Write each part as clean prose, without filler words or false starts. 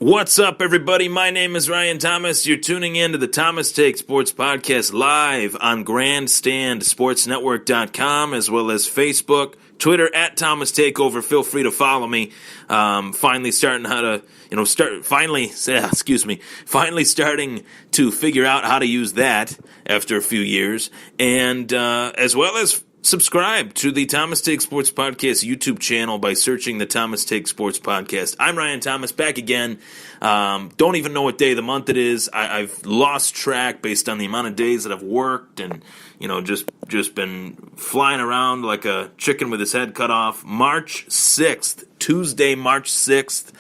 What's up, everybody? My name is Ryan Thomas. You're tuning in to the Thomas Take Sports Podcast live on GrandstandSportsNetwork.com, as well as Facebook, Twitter at Thomas Takeover. Feel free to follow me. Finally starting to figure out how to use that after a few years, and as well as subscribe to the Thomas Take Sports Podcast YouTube channel by searching the Thomas Take Sports Podcast. I'm Ryan Thomas, back again. Don't even know what day of the month it is. I've lost track based on the amount of days that I've worked and, just been flying around like a chicken with his head cut off. March 6th, Tuesday, March 6th,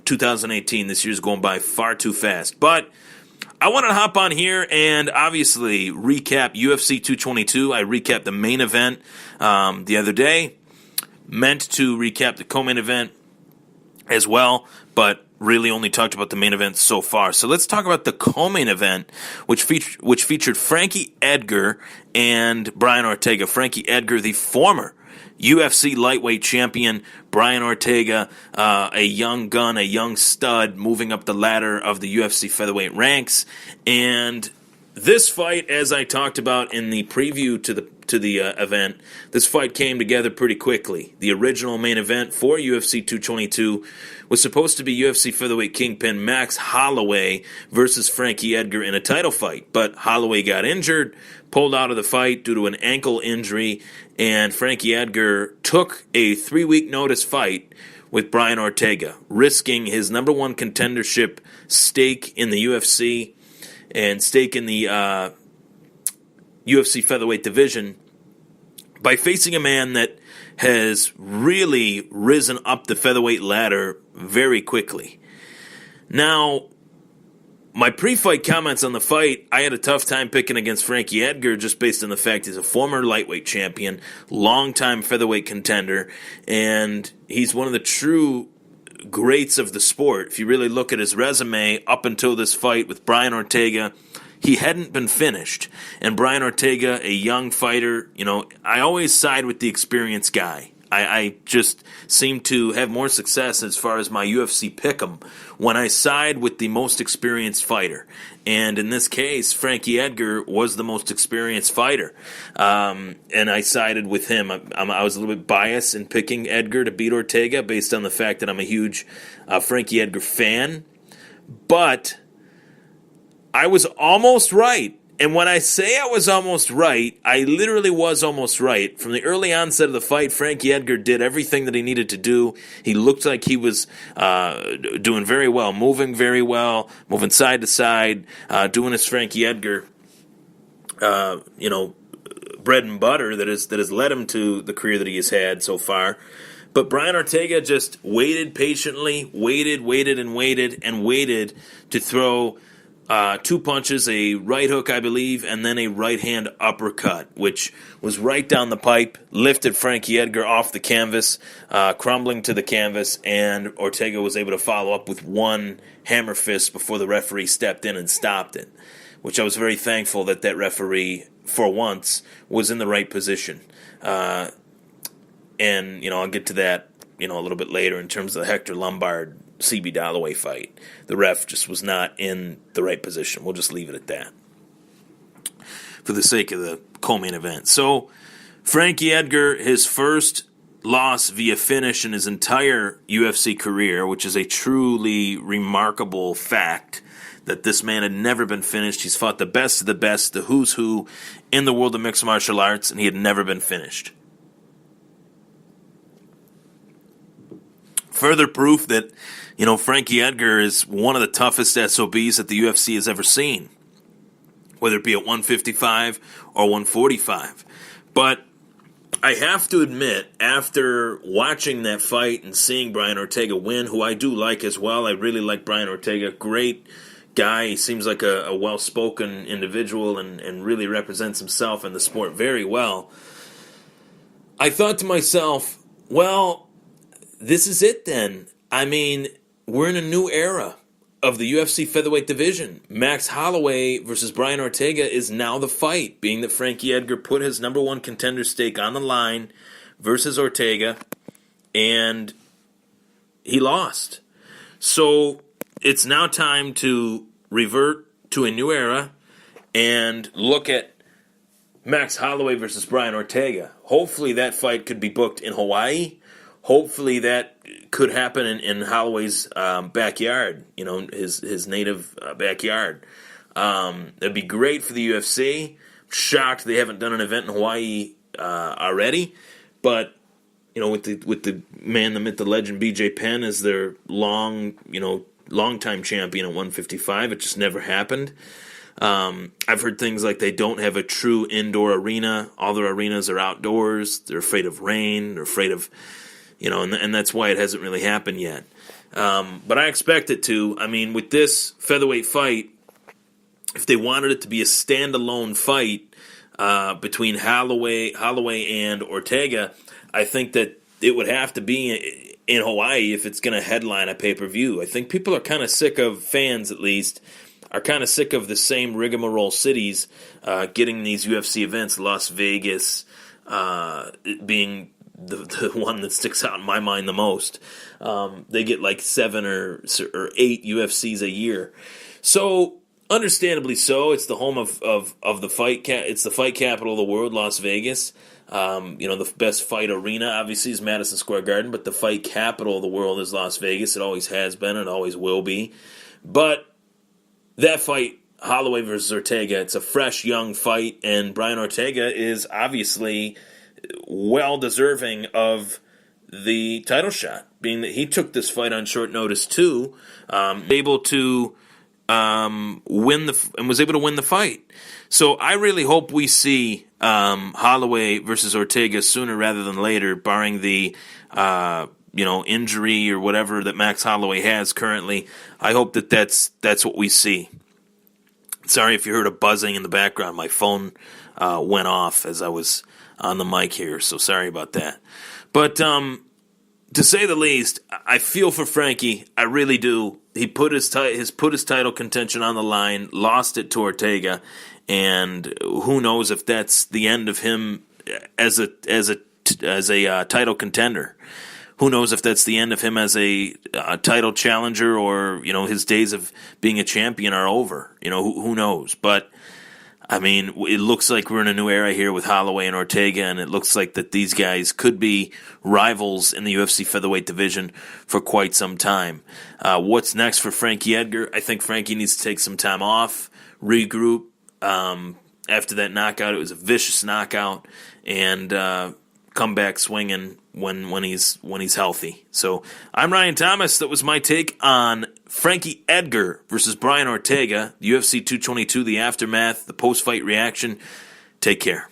2018. This year's going by far too fast. But I wanted to hop on here and obviously recap UFC 222. I recapped the main event the other day. Meant to recap the co-main event as well, but really only talked about the main event so far. So let's talk about the co-main event, which featured Frankie Edgar and Brian Ortega. Frankie Edgar, the former UFC lightweight champion, Brian Ortega, a young gun, a young stud, moving up the ladder of the UFC featherweight ranks. And this fight, as I talked about in the preview to the event, this fight came together pretty quickly. The original main event for UFC 222 was supposed to be UFC featherweight kingpin Max Holloway versus Frankie Edgar in a title fight, but Holloway got injured, pulled out of the fight due to an ankle injury, and Frankie Edgar took a 3-week notice fight with Brian Ortega, risking his number one contendership stake in the UFC and stake in the UFC featherweight division by facing a man that has really risen up the featherweight ladder very quickly. Now, my pre-fight comments on the fight, I had a tough time picking against Frankie Edgar just based on the fact he's a former lightweight champion, longtime featherweight contender, and he's one of the true greats of the sport. If you really look at his resume up until this fight with Brian Ortega, he hadn't been finished. And Brian Ortega, a young fighter, I always side with the experienced guy. I just seem to have more success as far as my UFC pick'em when I side with the most experienced fighter. And in this case, Frankie Edgar was the most experienced fighter. And I sided with him. I was a little bit biased in picking Edgar to beat Ortega based on the fact that I'm a huge Frankie Edgar fan. But I was almost right. And when I say I was almost right, I literally was almost right. From the early onset of the fight, Frankie Edgar did everything that he needed to do. He looked like he was doing very well, moving side to side, doing his Frankie Edgar, bread and butter that has led him to the career that he has had so far. But Brian Ortega just waited patiently, waited to throw 2 punches, a right hook, I believe, and then a right-hand uppercut, which was right down the pipe, lifted Frankie Edgar off the canvas, crumbling to the canvas, and Ortega was able to follow up with one hammer fist before the referee stepped in and stopped it, which I was very thankful that referee, for once, was in the right position. And, I'll get to that, a little bit later in terms of the Hector Lombard CB Dalloway fight. The ref just was not in the right position. We'll just leave it at that for the sake of the co-main event. So, Frankie Edgar, his first loss via finish in his entire UFC career, which is a truly remarkable fact that this man had never been finished. He's fought the best of the best, the who's who in the world of mixed martial arts, and he had never been finished. Further proof that, Frankie Edgar is one of the toughest SOBs that the UFC has ever seen, whether it be at 155 or 145. But I have to admit, after watching that fight and seeing Brian Ortega win, who I do like as well, I really like Brian Ortega, great guy. He seems like a well-spoken individual and really represents himself and the sport very well. I thought to myself, well, this is it then. I mean, we're in a new era of the UFC featherweight division. Max Holloway versus Brian Ortega is now the fight, being that Frankie Edgar put his number one contender stake on the line versus Ortega, and he lost. So it's now time to revert to a new era and look at Max Holloway versus Brian Ortega. Hopefully that fight could be booked in Hawaii. Hopefully that could happen in Holloway's backyard, his native backyard. It'd be great for the UFC. Shocked they haven't done an event in Hawaii already, but with the man, the myth, the legend, BJ Penn as their longtime champion at 155, it just never happened. I've heard things like they don't have a true indoor arena. All their arenas are outdoors. They're afraid of rain. They're afraid of, and that's why it hasn't really happened yet. But I expect it to. I mean, with this featherweight fight, if they wanted it to be a standalone fight between Holloway and Ortega, I think that it would have to be in Hawaii if it's going to headline a pay-per-view. I think people are kind of sick of, fans at least, are kind of sick of the same rigmarole cities getting these UFC events. Las Vegas being the one that sticks out in my mind the most. They get like 7 or 8 UFCs a year. So, understandably so, it's the home of the fight. It's the fight capital of the world, Las Vegas. The best fight arena, obviously, is Madison Square Garden, but the fight capital of the world is Las Vegas. It always has been, it always will be. But that fight, Holloway versus Ortega, it's a fresh, young fight, and Brian Ortega is obviously well deserving of the title shot, being that he took this fight on short notice too, able to win the fight. So I really hope we see Holloway versus Ortega sooner rather than later, barring the injury or whatever that Max Holloway has currently. I hope that's what we see. Sorry if you heard a buzzing in the background. My phone went off as I was on the mic here, so sorry about that. But to say the least, I feel for Frankie. I really do. He put his title contention on the line, lost it to Ortega, and who knows if that's the end of him as a title contender. Who knows if that's the end of him as a title challenger, or his days of being a champion are over. Who knows? But I mean, it looks like we're in a new era here with Holloway and Ortega, and it looks like that these guys could be rivals in the UFC featherweight division for quite some time. What's next for Frankie Edgar? I think Frankie needs to take some time off, regroup. After that knockout, it was a vicious knockout, and come back swinging when he's healthy. So I'm Ryan Thomas. That was my take on Frankie Edgar versus Brian Ortega, the UFC 222, the aftermath, the post-fight reaction. Take care.